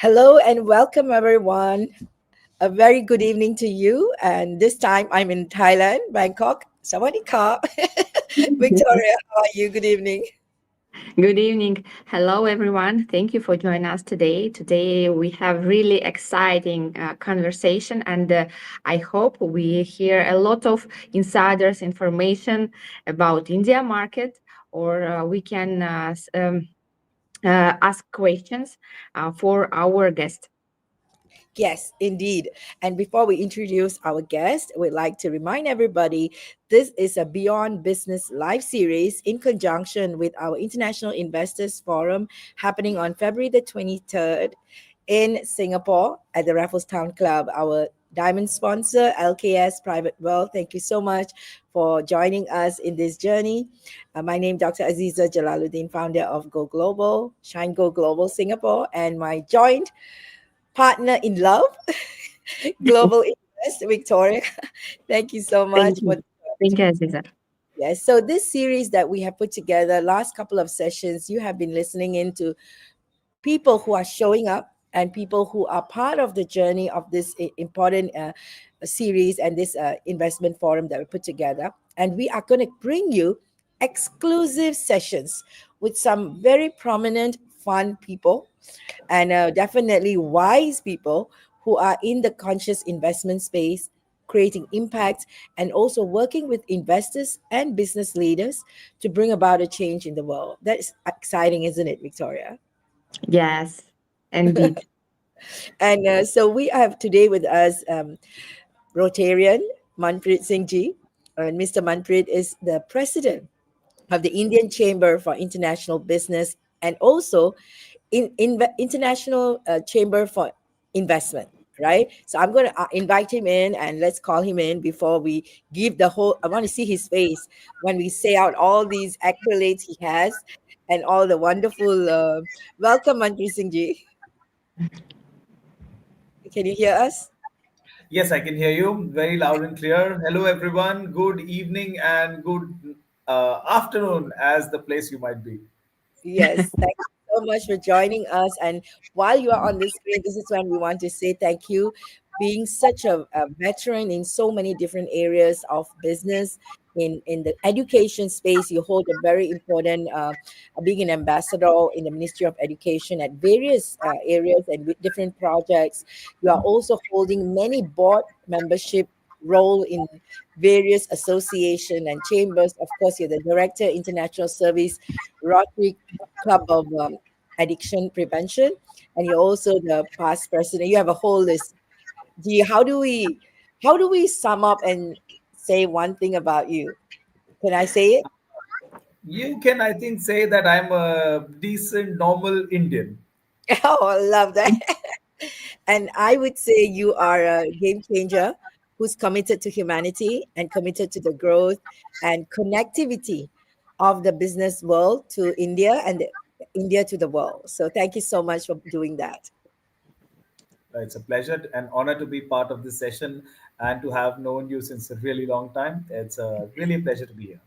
Hello and welcome, everyone. A very good evening to you. And this time I'm in Thailand, Bangkok. Sawadee-ka. Victoria, how are you? Good evening. Good evening. Hello, everyone. Thank you for joining us today. Today we have really exciting conversation, and I hope we hear a lot of insiders information about India market, or we can ask questions for our guest. Yes, indeed. And before we introduce our guest, we'd like to remind everybody this is a Beyond Business live series in conjunction with our International Investors Forum happening on February the 23rd in Singapore at the Raffles Town Club. Our diamond sponsor, LKS Private Wealth. Thank you so much for joining us in this journey. My name Dr. Azeeza Jalaludeen, founder of Go Global, Shine Go Global Singapore, and my joint partner in love, Global Invest, Victoria. Thank you so much Thank for. you. Thank you, Aziza. Yes, so this series that we have put together, last couple of sessions, you have been listening into people who are showing up and people who are part of the journey of this important series and this investment forum that we put together. And we are going to bring you exclusive sessions with some very prominent, fun people and definitely wise people who are in the conscious investment space, creating impact, and also working with investors and business leaders to bring about a change in the world. That is exciting, isn't it, Victoria? Yes, indeed. And so we have today with us Rotarian Manpreet Singh ji. And Mr. Manpreet is the president of the Indian Chamber for International Business and also in International Chamber for Investment, right? So I'm going to invite him in and let's call him in before we give the whole. I want to see his face when we say out all these accolades he has and all the wonderful. Welcome, Manpreet Singh ji. Can you hear us? Yes, I can hear you very loud and clear. Hello, everyone. Good evening and good afternoon, as the place you might be. Yes, thank you so much for joining us. And while you are on the screen, this is when we want to say thank you. Being such a veteran in so many different areas of business, in the education space, you hold a very important, being an ambassador in the Ministry of Education at various areas and with different projects. You are also holding many board membership role in various association and chambers. Of course, you're the director, International Service, Rotary Club of Addiction Prevention, and you're also the past president. You have a whole list. Gee, how do we sum up and say one thing about you? Can I say it? You can, I think, say that I'm a decent, normal Indian. Oh, I love that. And I would say you are a game changer who's committed to humanity and committed to the growth and connectivity of the business world to India and India to the world. So thank you so much for doing that. It's a pleasure and honor to be part of this session and to have known you since a really long time. It's really a pleasure to be here.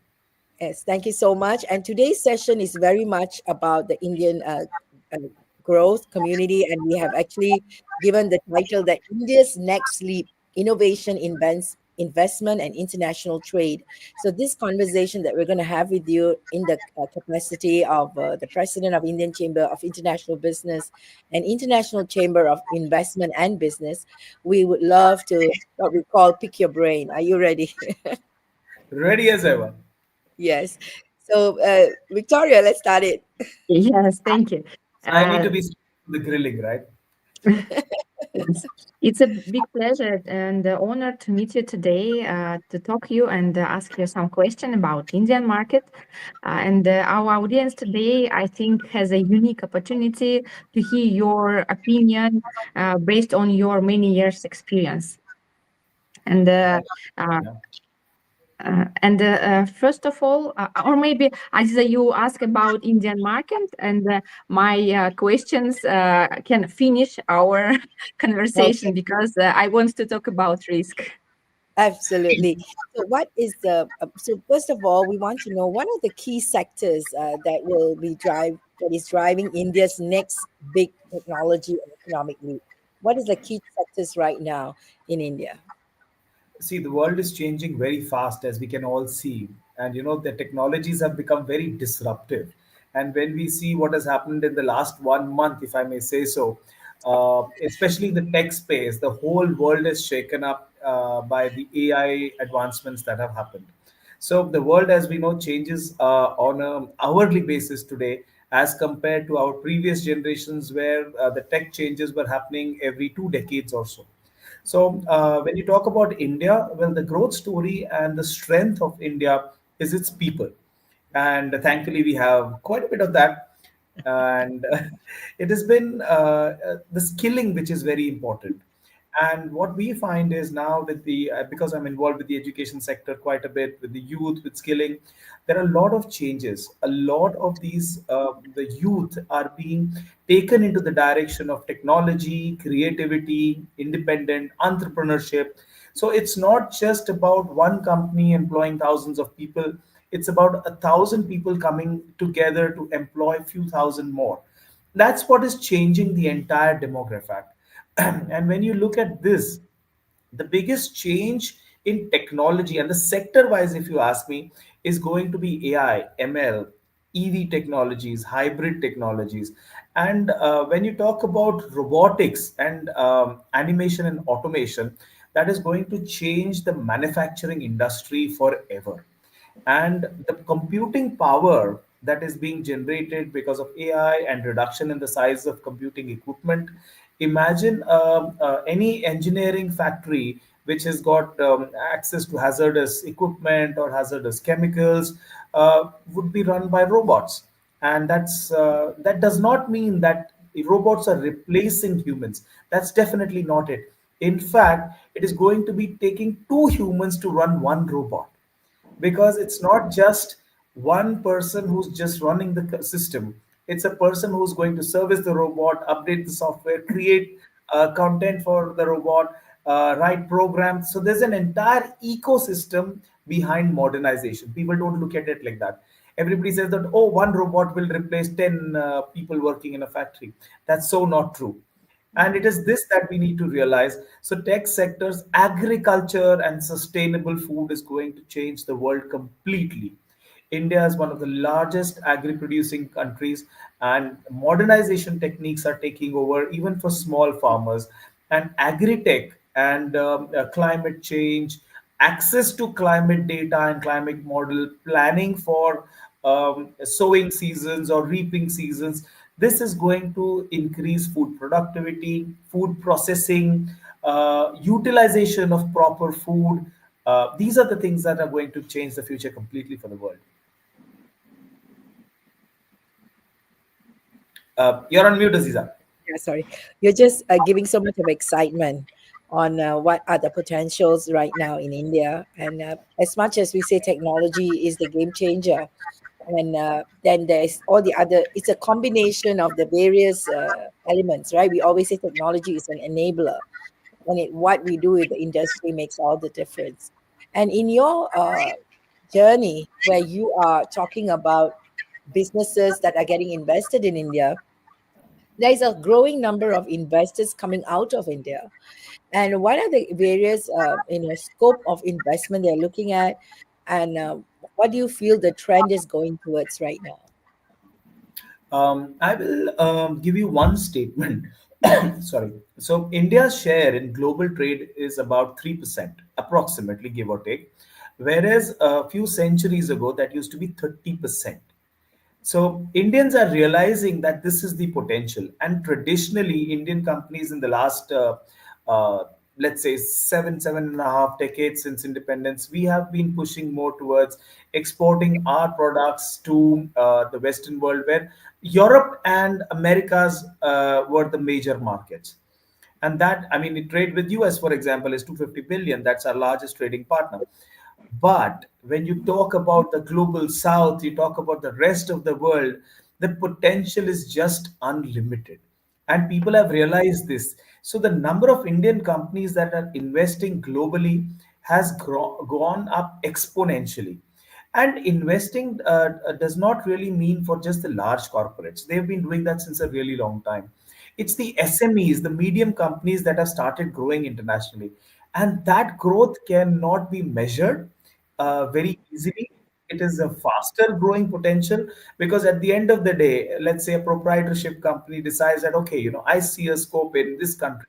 Yes, thank you so much. And today's session is very much about the Indian uh, growth community, and we have actually given the title that India's Next Leap: Innovation, Investment, and International Trade. So this conversation that we're going to have with you in the capacity of the president of Indian Chamber of International Business and International Chamber of Investment and Business, we would love to what we call pick your brain. Are you ready? Ready as ever. Yes. So, Victoria, let's start it. Yes, thank you. So I need Uh, to be the grilling, right? Yes. It's a big pleasure and honor to meet you today, to talk you and ask you some question about Indian market. And our audience today, I think, has a unique opportunity to hear your opinion based on your many years experience. And Thank uh, you. first of all, or maybe Aziza, you ask about Indian market, and my questions can finish our Okay. conversation because I want to talk about risk. Absolutely. So, what is the so first of all, we want to know what are the key sectors that will be drive that is driving India's next big technology and economic leap. What is the key sectors right now in India? See, the world is changing very fast, as we can all see. And the technologies have become very disruptive. And when we see what has happened in the last 1 month, if I may say so, especially in the tech space, the whole world is shaken up by the AI advancements that have happened. So the world, as we know, changes on an hourly basis today, as compared to our previous generations, where the tech changes were happening every 2 decades or so. So, when you talk about India, well, the growth story and the strength of India is its people. And thankfully, we have quite a bit of that. And it has been the skilling which is very important. And what we find is now with the because I'm involved with the education sector quite a bit with the youth with skilling, there are a lot of changes. A lot of these the youth are being taken into the direction of technology, creativity, independent entrepreneurship. So it's not just about one company employing thousands of people. It's about 1,000 people coming together to employ a few thousand more. That's what is changing the entire demographic. And when you look at this, the biggest change in technology and the sector wise, if you ask me, is going to be AI, ML, EV technologies, hybrid technologies. And when you talk about robotics and animation and automation, that is going to change the manufacturing industry forever. And the computing power that is being generated because of AI and reduction in the size of computing equipment. Imagine any engineering factory which has got access to hazardous equipment or hazardous chemicals would be run by robots, and that does not mean that robots are replacing humans. That's definitely not it. In fact, it is going to be taking two humans to run one robot, because it's not just one person who's just running the system. It's a person who's going to service the robot, update the software, create content for the robot, write programs. So there's an entire ecosystem behind modernization. People don't look at it like that. Everybody says that, oh, one robot will replace 10 people working in a factory. That's so not true. And it is this that we need to realize. So tech sectors, agriculture and sustainable food is going to change the world completely. India is one of the largest agri-producing countries, and modernization techniques are taking over even for small farmers. And agri-tech and climate change, access to climate data and climate model, planning for sowing seasons or reaping seasons. This is going to increase food productivity, food processing, utilization of proper food. These are the things that are going to change the future completely for the world. You're on mute, Aziza. Yeah, sorry. You're just giving so much of excitement on what are the potentials right now in India. And as much as we say technology is the game changer, and then there's all the other, it's a combination of the various elements, right? We always say technology is an enabler, and what we do with the industry makes all the difference. And in your journey, where you are talking about businesses that are getting invested in India, there is a growing number of investors coming out of India. And what are the various scope of investment they're looking at, and what do you feel the trend is going towards right now? I will give you one statement. Sorry. So India's share in global trade is about 3%, approximately, give or take, whereas a few centuries ago that used to be 30%. So Indians are realizing that this is the potential, and traditionally, Indian companies in the last, uh, let's say, 7.5 decades since independence, we have been pushing more towards exporting our products to the Western world, where Europe and Americas were the major markets. And that, I mean, we trade with US, for example, is 250 billion. That's our largest trading partner. But when you talk about the global south, you talk about the rest of the world, the potential is just unlimited. And people have realized this. So the number of Indian companies that are investing globally has gone up exponentially. And investing does not really mean for just the large corporates. They've been doing that since a really long time. It's the SMEs, the medium companies that have started growing internationally. And that growth cannot be measured very easily. It is a faster growing potential, because at the end of the day, let's say a proprietorship company decides that, okay, I see a scope in this country.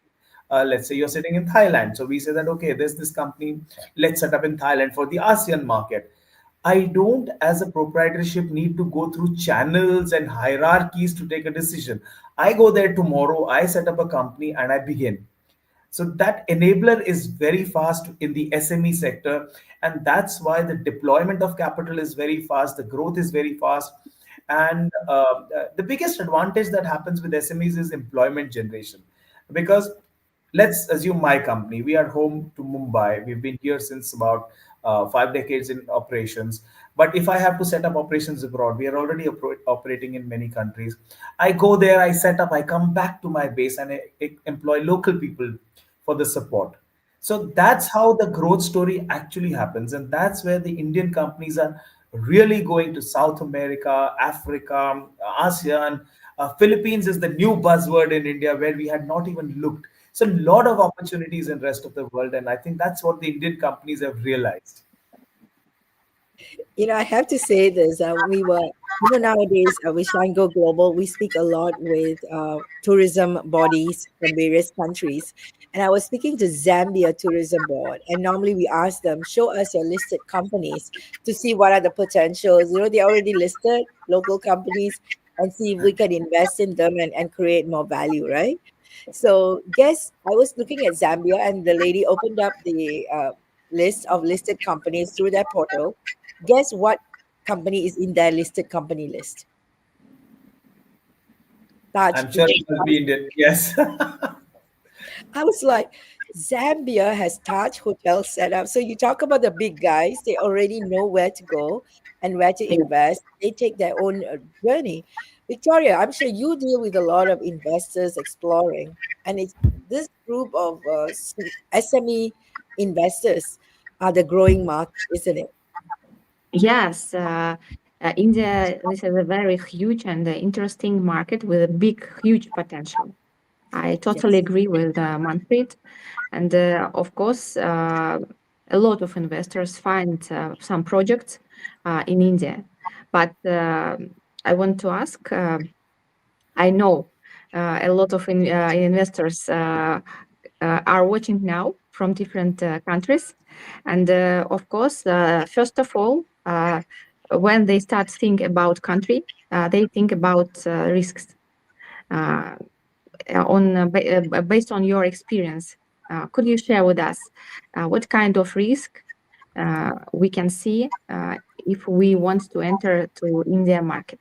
Let's say you're sitting in Thailand. So we say that, okay, there's this company, let's set up in Thailand for the ASEAN market. I don't, as a proprietorship, need to go through channels and hierarchies to take a decision. I go there tomorrow, I set up a company, and I begin. So that enabler is very fast in the SME sector, and that's why the deployment of capital is very fast, the growth is very fast. And the biggest advantage that happens with SMEs is employment generation. Because let's assume my company, we are home to Mumbai. We've been here since about 5 decades in operations. But if I have to set up operations abroad, we are already operating in many countries. I go there, I set up, I come back to my base, and I employ local people for the support. So that's how the growth story actually happens. And that's where the Indian companies are really going to South America, Africa, ASEAN. Philippines is the new buzzword in India, where we had not even looked. So a lot of opportunities in rest of the world. And I think that's what the Indian companies have realized. I have to say this. We were, nowadays we shine go global. We speak a lot with tourism bodies from various countries. And I was speaking to Zambia Tourism Board, and normally we ask them, show us your listed companies to see what are the potentials. They already listed local companies, and see if we can invest in them and create more value, right? So, guess I was looking at Zambia, and the lady opened up the list of listed companies through their portal. Guess what company is in their listed company list? Taj I'm sure Hotel. it will be Indian. Yes. I was like, Zambia has Taj Hotel set up. So you talk about the big guys, they already know where to go and where to invest. They take their own journey. Victoria, I'm sure you deal with a lot of investors exploring, and it's this group of SME investors are the growing market, isn't it? Yes, India this is a very huge and interesting market with a big, huge potential. I totally Yes. agree with Manpreet. And of course, a lot of investors find some projects in India. But I want to ask, I know a lot of investors are watching now from different countries. And of course, first of all, when they start think about country, they think about risks. Uh, based on your experience, could you share with us what kind of risk we can see if we want to enter to India market?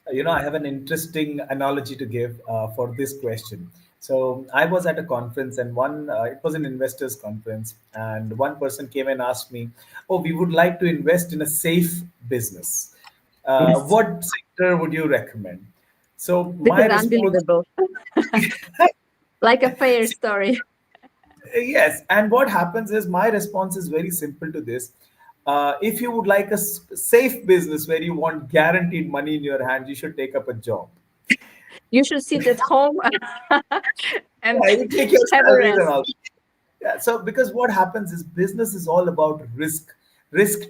I have an interesting analogy to give for this question. So I was at a conference, and it was an investors conference, and one person came and asked me, "Oh, we would like to invest in a safe business. Yes, What sector would you recommend?" So this my is response, unbelievable, like a fair story. yes, and what happens is my response is very simple to this. If you would like a safe business where you want guaranteed money in your hand, you should take up a job. You should sit at home and Yeah, you take your have a salaries and rest. all. Yeah, so because what happens is business is all about risk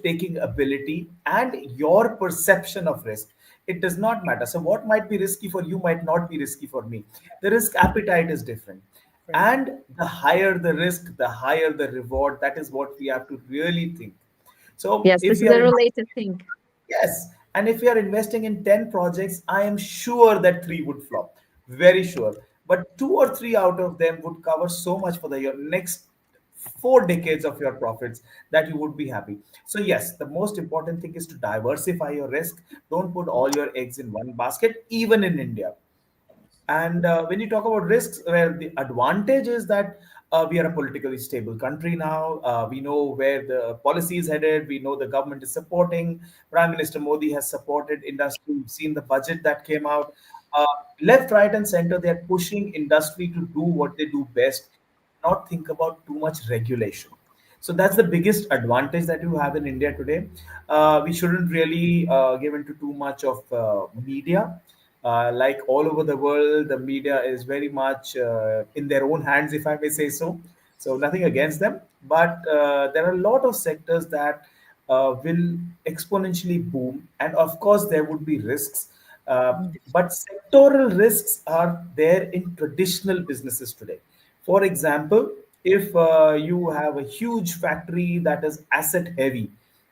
taking ability, and your perception of risk. It does not matter. So what might be risky for you might not be risky for me. The risk appetite is different. Right. And the higher the risk, the higher the reward. That is what we have to really think. So Yes, if this we is a are related thing. Yes, and if you are investing in 10 projects, I am sure that three would flop. Very sure. But two or three out of them would cover so much for the your next 4 decades of your profits that you would be happy. So, yes, the most important thing is to diversify your risk. Don't put all your eggs in one basket, even in India. And when you talk about risks, where the advantage is that we are a politically stable country now. We know where the policy is headed. We know the government is supporting. Prime Minister Modi has supported industry. We've seen the budget that came out. Uh, Left, right, and center, they are pushing industry to do what they do best. not think about too much regulation. So that's the biggest advantage that you have in India today. We shouldn't really give into too much of media. Like all over the world, the media is very much in their own hands, if I may say so. So nothing against them, but there are a lot of sectors that will exponentially boom, and of course there would be risks. But sectoral risks are there in traditional businesses today. For example, if you have a huge factory that is asset heavy,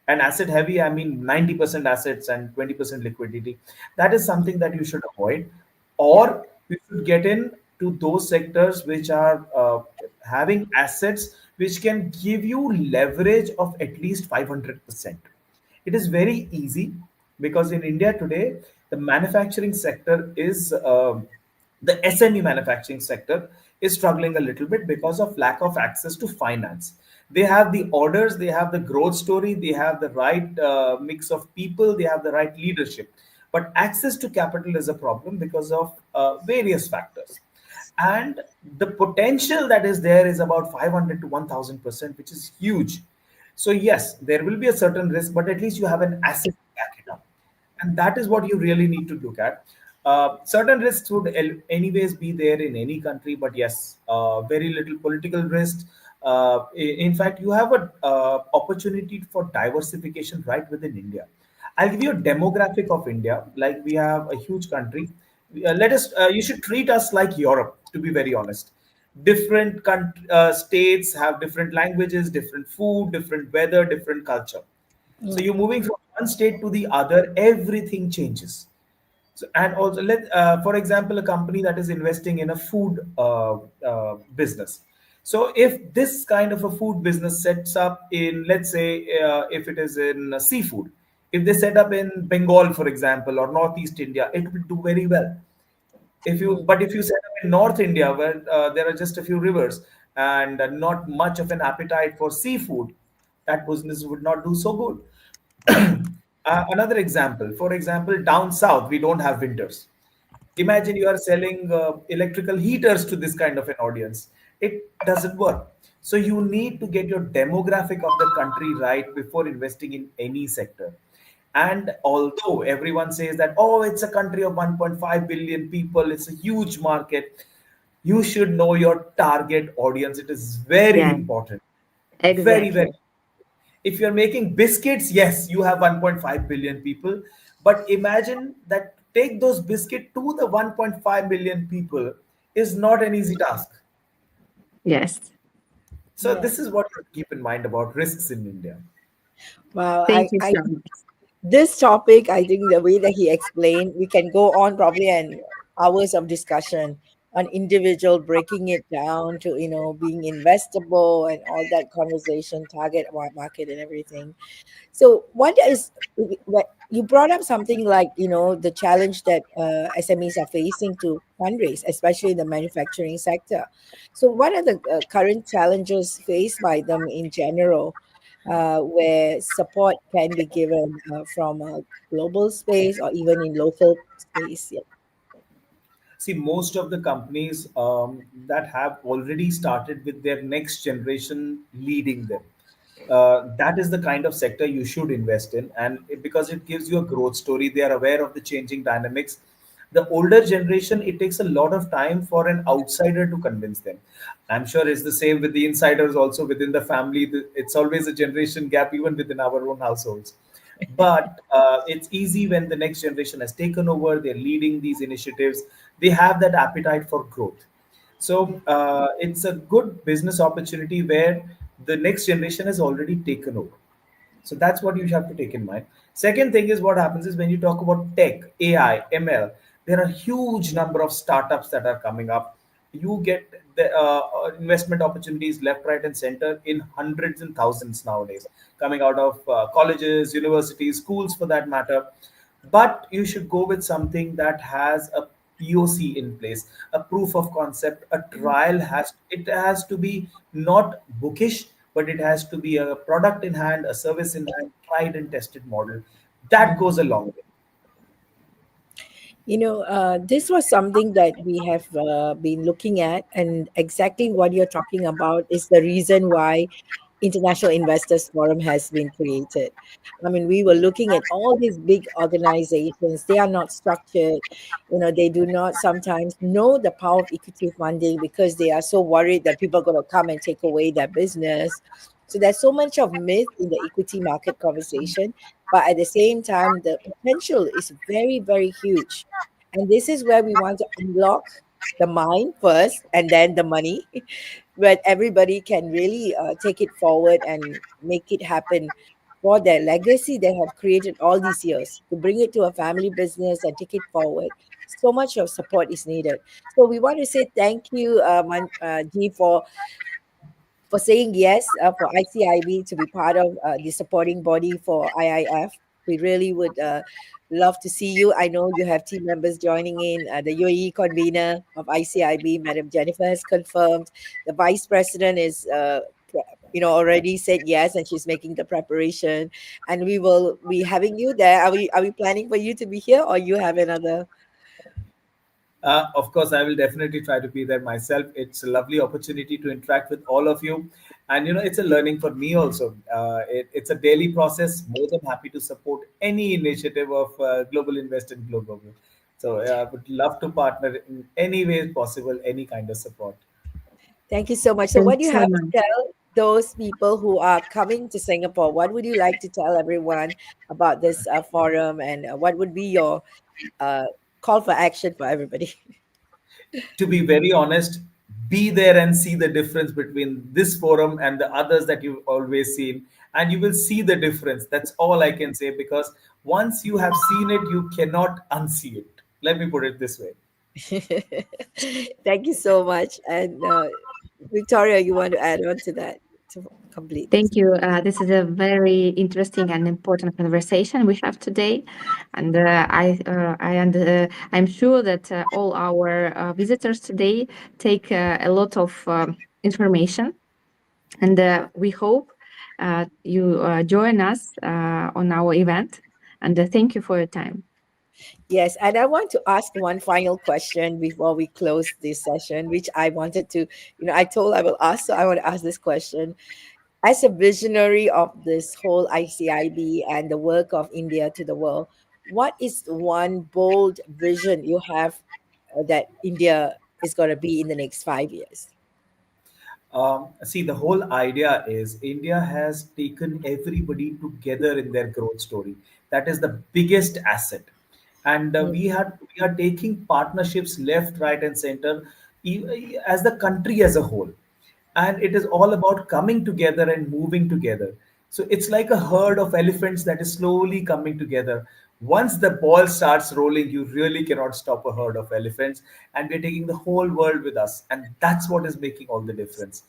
and asset heavy, I mean 90% assets and 20% liquidity, that is something that you should avoid. Yeah. Or you should get in to those sectors which are having assets which can give you leverage of at least 500%. It is very easy because in India today, the manufacturing sector is the SME manufacturing sector is struggling a little bit because of lack of access to finance. They have the orders, they have the growth story, they have the right mix of people, they have the right leadership. But access to capital is a problem because of various factors. And the potential that is there is about 500 to 1000%, which is huge. So yes, there will be a certain risk, but at least you have an asset to back it up, and that is what you really need to look at. Certain risks would anyways be there in any country, but yes, very little political risk. In fact, you have a opportunity for diversification right within India. I'll give you a demographic of India. Like, we have a huge country. Let us. You should treat us like Europe. To be very honest, different states have different languages, different food, different weather, different culture. So Mm. you're moving from one state to the other, everything changes. So, and also, for example, a company that is investing in a food business. So if this kind of a food business sets up in, let's say, if it is in seafood, if they set up in Bengal, for example, or Northeast India, it will do very well. Mm. But if you set up in North India, where there are just a few rivers and not much of an appetite for seafood, that business would not do so good. Another example, for example, down south, we don't have winters. Imagine you are selling electrical heaters to this kind of an audience. It doesn't work. So you need to get your demographic of the country right before investing in any sector. And although everyone says that, oh, it's a country of 1.5 billion people, it's a huge market, you should know your target audience. It is very Yeah, important. Very, very. exactly. If you're making biscuits, yes, you have 1.5 billion people. But imagine that take those biscuits to the 1.5 million people is not an easy task. Yes. So Yeah. this is what you keep in mind about risks in India. Wow. Thank you I so much. this topic, I think the way that he explained, we can go on probably an hours of discussion on individual, breaking it down to, being investable and all that conversation, target market and everything. So what is what you brought up something like, the challenge that SMEs are facing to fundraise, especially in the manufacturing sector. So what are the current challenges faced by them in general, where support can be given from a global space or even in local space? Yeah. See, most of the companies that have already started with their next generation leading them. That is the kind of sector you should invest in, and because it gives you a growth story, they are aware of the changing dynamics. The older generation, it takes a lot of time for an outsider to convince them. I'm sure it's the same with the insiders also within the family. It's always a generation gap, even within our own households. But it's easy when the next generation has taken over, they're leading these initiatives, they have that appetite for growth. So it's a good business opportunity where the next generation has already taken over. So that's what you have to take in mind. Second thing is, what happens is when you talk about tech, AI, ML, there are huge number of startups that are coming up. You get the investment opportunities left, right, and center in hundreds and thousands nowadays, coming out of colleges, universities, schools for that matter. But you should go with something that has a POC in place, a proof of concept. A trial has to be not bookish, but it has to be a product in hand, a service in hand, tried and tested model. That goes a long way. This was something that we have been looking at, and exactly what you're talking about is the reason why International Investors Forum has been created. I mean, we were looking at all these big organizations. They are not structured. They do not sometimes know the power of equity funding because they are so worried that people are going to come and take away their business. So there's so much of myth in the equity market conversation, but at the same time, the potential is very, very huge. And this is where we want to unlock the mind first and then the money, where everybody can really take it forward and make it happen for their legacy they have created all these years to bring it to a family business and take it forward. So much of support is needed. So we want to say thank you, G, for saying yes for ICIB to be part of the supporting body for IIF. We really would love to see you. I know you have team members joining in. The UAE convener of ICIB, Madam Jennifer, has confirmed. The vice president is. Already said yes, and she's making the preparation, and we will be having you there. Are we planning for you to be here, or you have another? Of course, I will definitely try to be there myself. It's a lovely opportunity to interact with all of you. And, it's a learning for me also. It's a daily process. More than happy to support any initiative of Global Invest and Global. So I would love to partner in any way possible, any kind of support. Thank you so much. So, what do Thanks you so have to much. tell those people who are coming to Singapore? What would you like to tell everyone about this forum, and what would be your uh, call for action for everybody? To be very honest, be there and see the difference between this forum and the others that you've always seen. And you will see the difference. That's all I can say, because once you have seen it, you cannot unsee it. Let me put it this way. Thank you so much. And Victoria, you want to add on to that to complete this? Thank you. This is a very interesting and important conversation we have today, and I'm sure that all our visitors today take a lot of information, and we hope you join us on our event. And thank you for your time. Yes, and I want to ask one final question before we close this session, which I wanted to, I told I will ask, so I want to ask this question. As a visionary of this whole ICIB and the work of India to the world, what is the one bold vision you have that India is going to be in the next 5 years? See, the whole idea is India has taken everybody together in their growth story. That is the biggest asset, and Mm. we are taking partnerships left, right, and center, as the country as a whole, and it is all about coming together and moving together. So it's like a herd of elephants that is slowly coming together. Once the ball starts rolling, you really cannot stop a herd of elephants, and we're taking the whole world with us, and that's what is making all the difference.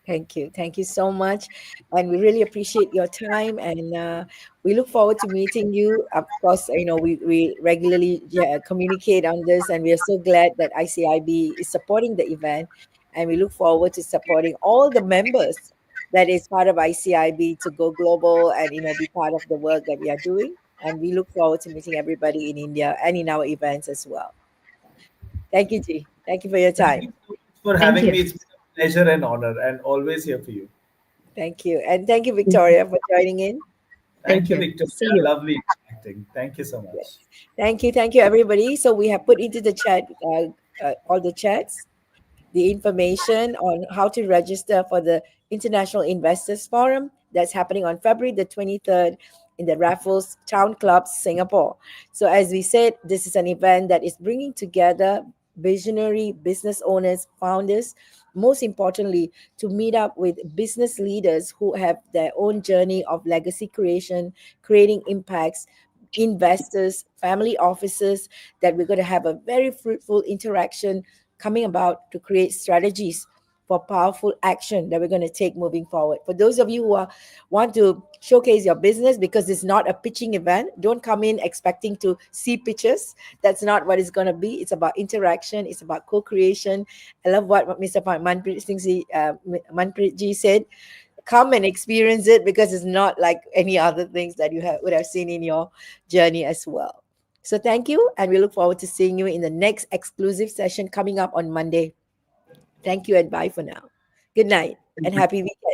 Thank you. Thank you so much. And we really appreciate your time. And we look forward to meeting you. Of course, we regularly communicate on this. And we are so glad that ICIB is supporting the event. And we look forward to supporting all the members that is part of ICIB to go global and, be part of the work that we are doing. And we look forward to meeting everybody in India and in our events as well. Thank you, G. Thank you for your Thank time. you so much for Thank having you. me. It's been a pleasure and honor, and always here for you. Thank you. And thank you, Victoria, for joining in. Thank Thank you, you. Victoria. See you. Lovely interacting. Thank you so Yes. much. Thank you, everybody. So we have put into the chat all the chats the information on how to register for the International Investors Forum that's happening on February the 23rd in the Raffles Town Club, Singapore. So, as we said, this is an event that is bringing together visionary business owners, founders, most importantly, to meet up with business leaders who have their own journey of legacy creation, creating impacts, investors, family offices, that we're going to have a very fruitful interaction coming about to create strategies for powerful action that we're going to take moving forward. For those of you who want to showcase your business, because it's not a pitching event, don't come in expecting to see pitches. That's not what it's going to be. It's about interaction. It's about co-creation. I love what Mr. Manpreet Singh, Manpreet ji said. Come and experience it because it's not like any other things that you would have seen in your journey as well. So thank you, and we look forward to seeing you in the next exclusive session coming up on Monday. Thank you, and bye for now. Good night, and happy weekend.